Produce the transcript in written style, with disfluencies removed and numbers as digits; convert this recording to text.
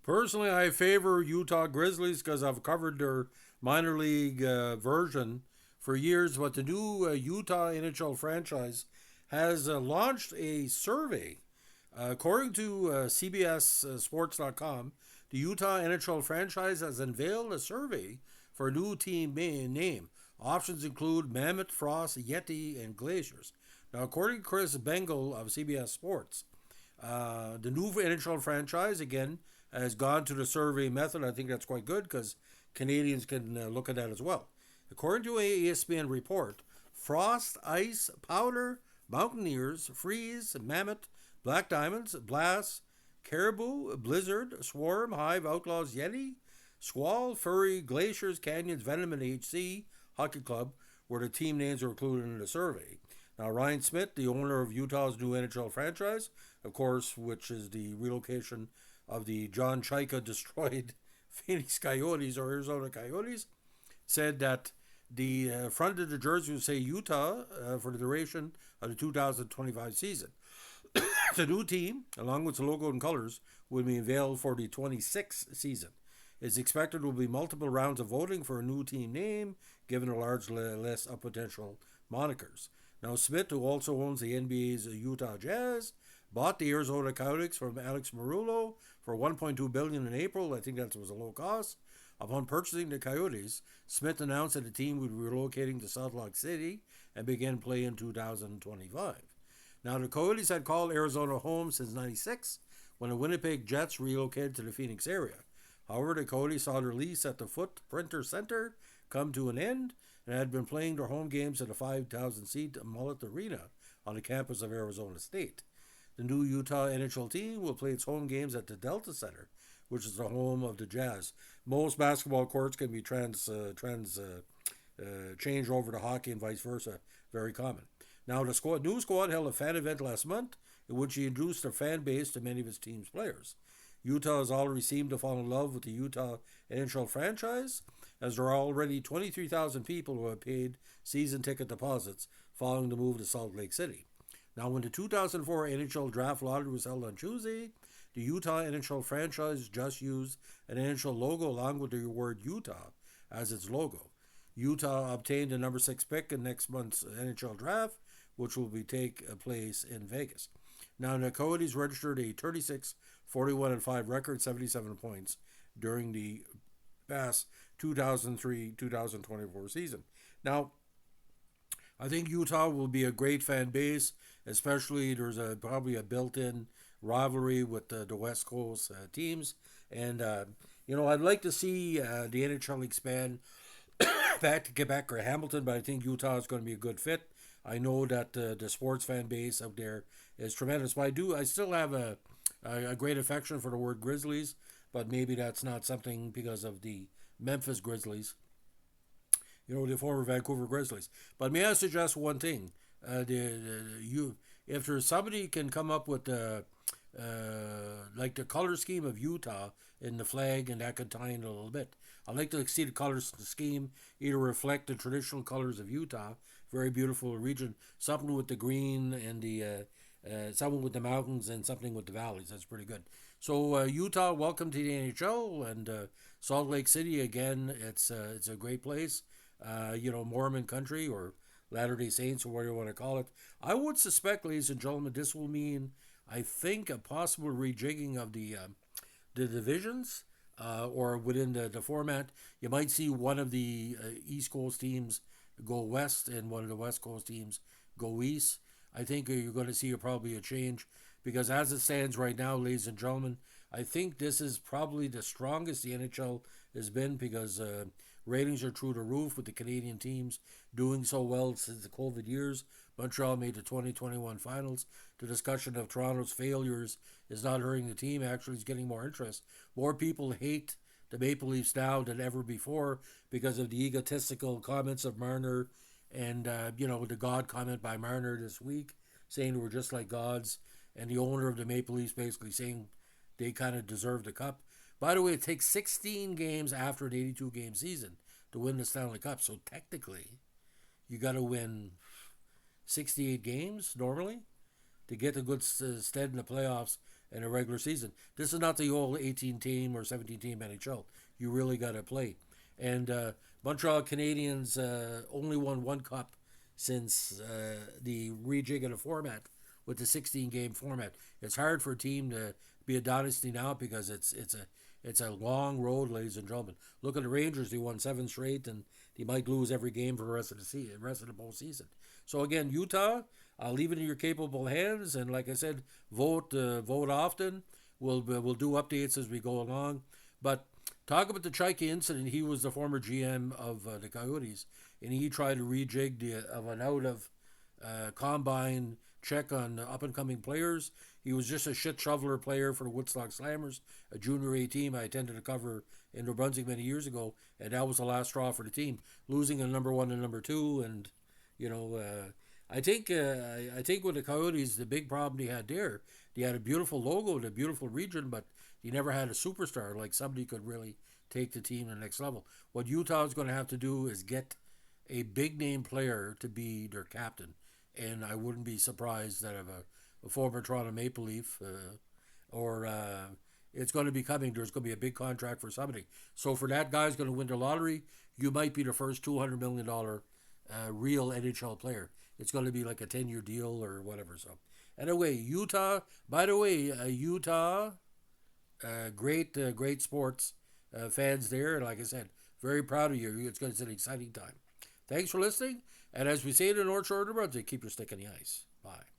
Personally, I favor Utah Grizzlies because I've covered their minor league version for years. But the new Utah NHL franchise has launched a survey. According to CBSSports.com, the Utah NHL franchise has unveiled a survey for a new team name. Options include Mammoth, Frost, Yeti, and Glaciers. Now, according to Chris Bengal of CBS Sports, the new NHL franchise, again, has gone to the survey method. I think that's quite good because Canadians can look at that as well. According to a ESPN report, Frost, Ice, Powder, Mountaineers, Freeze, Mammoth, Black Diamonds, Blast, Caribou, Blizzard, Swarm, Hive, Outlaws, Yeti, Squall, Furry, Glaciers, Canyons, Venom, and HC Hockey Club were the team names were included in the survey. Now, Ryan Smith, the owner of Utah's new NHL franchise, of course, which is the relocation of the John Chaika destroyed Phoenix Coyotes or Arizona Coyotes, said that the front of the jersey will say Utah for the duration of the 2025 season. The new team, along with the logo and colors, will be unveiled for the 26th season. It's expected there will be multiple rounds of voting for a new team name, given a large list of potential monikers. Now, Smith, who also owns the NBA's Utah Jazz, bought the Arizona Coyotes from Alex Marullo for $1.2 billion in April. I think that was a low cost. Upon purchasing the Coyotes, Smith announced that the team would be relocating to Salt Lake City and begin play in 2025. Now, the Coyotes had called Arizona home since '96 when the Winnipeg Jets relocated to the Phoenix area. However, the Coyotes saw their lease at the Foot Printer Center come to an end and had been playing their home games at the 5,000-seat Mullet Arena on the campus of Arizona State. The new Utah NHL team will play its home games at the Delta Center, which is the home of the Jazz. Most basketball courts can be changed over to hockey and vice versa. Very common. Now, the new squad held a fan event last month in which he introduced their fan base to many of his team's players. Utah has already seemed to fall in love with the Utah NHL franchise, as there are already 23,000 people who have paid season ticket deposits following the move to Salt Lake City. Now, when the 2004 NHL Draft Lottery was held on Tuesday, the Utah NHL franchise just used an NHL logo along with the word Utah as its logo. Utah obtained the number 6 pick in next month's NHL Draft, which will take place in Vegas. Now, the Coyotes registered a 36-41-5 record, 77 points during the past 2003-2024 season. Now, I think Utah will be a great fan base, especially there's probably a built-in rivalry with the West Coast teams. And, I'd like to see the NHL expand back to Quebec or Hamilton, but I think Utah is going to be a good fit. I know that the sports fan base out there is tremendous, but I still have a great affection for the word Grizzlies, but maybe that's not something because of the Memphis Grizzlies, the former Vancouver Grizzlies. But may I suggest one thing? If there's somebody can come up with like the color scheme of Utah in the flag, and that could tie in a little bit. I'd like to see the color scheme either reflect the traditional colors of Utah, very beautiful region, something with the green and the something with the mountains and something with the valleys. That's pretty good. So Utah, welcome to the NHL, and Salt Lake City again. It's a great place. Mormon country or Latter-day Saints or whatever you want to call it. I would suspect, ladies and gentlemen, this will mean, I think, a possible rejigging of the divisions or within the format. You might see one of the East Coast teams go west and one of the West Coast teams go east. I think you're going to see probably a change because as it stands right now, ladies and gentlemen, I think this is probably the strongest the NHL has been because ratings are through the roof with the Canadian teams doing so well since the COVID years. Montreal made the 2021 finals. The discussion of Toronto's failures is not hurting the team. Actually, it's getting more interest. More people hate the Maple Leafs now than ever before because of the egotistical comments of Marner and, the God comment by Marner this week saying we're just like gods, and the owner of the Maple Leafs basically saying they kind of deserve the cup. By the way, it takes 16 games after an 82-game season to win the Stanley Cup. So technically, you got to win 68 games normally to get a good stead in the playoffs in a regular season. This is not the old 18 team or 17 team NHL. You really got to play. And Montreal Canadiens only won one cup since the rejigging of format with the 16 game format. It's hard for a team to be a dynasty now because it's a long road, ladies and gentlemen. Look at the Rangers; they won 7 straight, and they might lose every game for the rest of the season, rest of the whole season. So again, Utah, I'll leave it in your capable hands, and like I said, vote often. We'll do updates as we go along, but. Talk about the Chaika incident. He was the former GM of the Coyotes, and he tried to rejig an out of combine check on up and coming players. He was just a shit shoveler player for the Woodstock Slammers, a junior A team I attended to cover in New Brunswick many years ago, and that was the last straw for the team, losing a number 1 and number 2. And you know, I think with the Coyotes, the big problem they had there, they had a beautiful logo and a beautiful region, but you never had a superstar like somebody could really take the team to the next level. What Utah is going to have to do is get a big name player to be their captain, and I wouldn't be surprised that if a former Toronto Maple Leaf or it's going to be coming. There's going to be a big contract for somebody. So for that guy's going to win the lottery, you might be the first $200 million real NHL player. It's going to be like a 10-year deal or whatever. So anyway, Utah. By the way, Utah. Great sports fans there, and like I said, very proud of you. It's an exciting time. Thanks for listening, and as we say in the North Shore of New Brunswick, keep your stick in the ice. Bye.